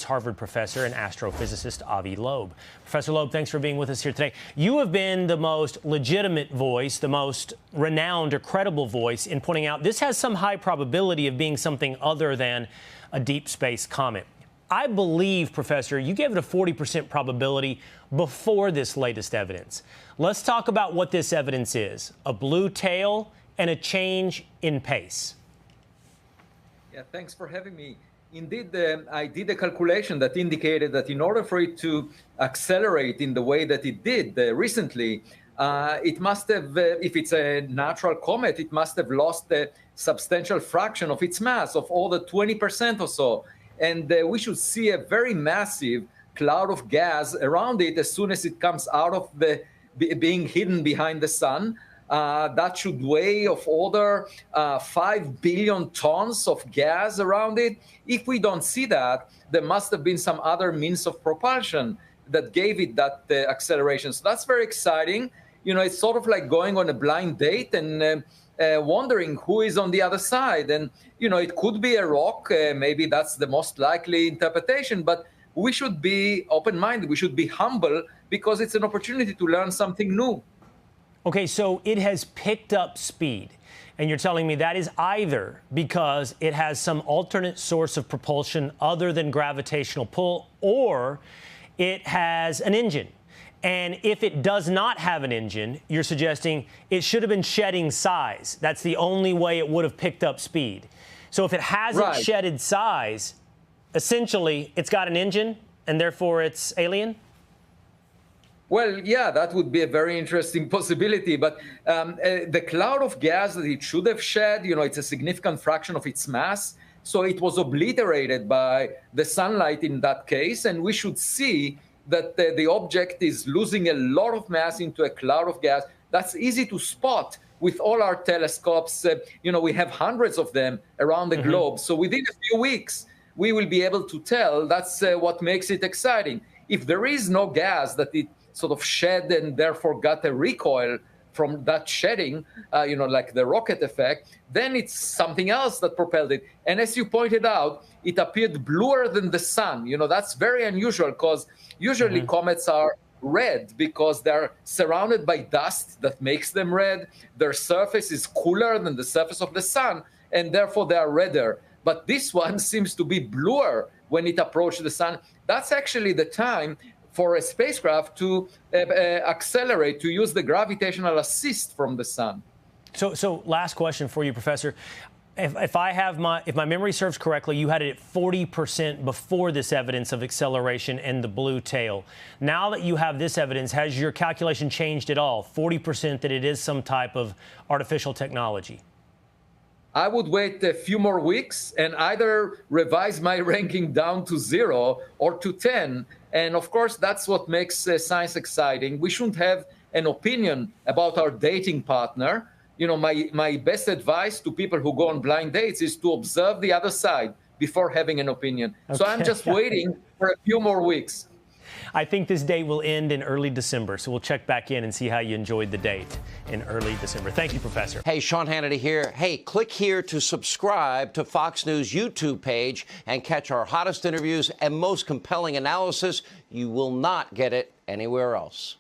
Harvard professor and astrophysicist Avi Loeb. Professor Loeb, thanks for being with us here today. You have been the most legitimate voice, the most renowned or credible voice in pointing out this has some high probability of being something other than a deep space comet. I believe, Professor, you gave it a 40% probability before this latest evidence. Let's talk about what this evidence is: a blue tail and a change in pace. Yeah, thanks for having me. Indeed, I did a calculation that indicated that in order for it to accelerate in the way that it did recently, it must have, if it's a natural comet, it must have lost a substantial fraction of its mass, of all the 20% or so. And we should see a very massive cloud of gas around it as soon as it comes out of the being hidden behind the sun. That should weigh of order 5 billion tons of gas around it. If we don't see that, there must have been some other means of propulsion that gave it that acceleration. So that's very exciting. You know, it's sort of like going on a blind date and wondering who is on the other side. And, you know, it could be a rock. Maybe that's the most likely interpretation. But we should be open-minded. We should be humble because it's an opportunity to learn something new. Okay, so it has picked up speed, and you're telling me that is either because it has some alternate source of propulsion other than gravitational pull, or it has an engine. And if it does not have an engine, you're suggesting it should have been shedding size. That's the only way it would have picked up speed. So if it hasn't shedded size, essentially it's got an engine, and therefore it's alien? Well, yeah, that would be a very interesting possibility. But the cloud of gas that it should have shed, you know, it's a significant fraction of its mass. So it was obliterated by the sunlight in that case. And we should see that the object is losing a lot of mass into a cloud of gas. That's easy to spot with all our telescopes. You know, we have hundreds of them around the globe. So within a few weeks, we will be able to tell. That's what makes it exciting. If there is no gas that it sort of shed and therefore got a recoil from that shedding, you know, like the rocket effect, then it's something else that propelled it. And as you pointed out, it appeared bluer than the sun. You know, that's very unusual because usually comets are red because they're surrounded by dust that makes them red. Their surface is cooler than the surface of the sun, and therefore they are redder. But this one seems to be bluer when it approached the sun. That's actually the time for a spacecraft to accelerate, to use the gravitational assist from the sun. So last question for you, Professor. If my memory serves correctly, you had it at 40% before this evidence of acceleration and the blue tail. Now that you have this evidence, has your calculation changed at all? 40% that it is some type of artificial technology? I would wait a few more weeks and either revise my ranking down to 0 or to 10. And of course, that's what makes science exciting. We shouldn't have an opinion about our dating partner. You know, my best advice to people who go on blind dates is to observe the other side before having an opinion. Okay. So I'm just waiting for a few more weeks. I think this date will end in early December, so we'll check back in and see how you enjoyed the date in early December. Thank you, Professor. Hey, Sean Hannity here. Hey, click here to subscribe to Fox News YouTube page and catch our hottest interviews and most compelling analysis. You will not get it anywhere else.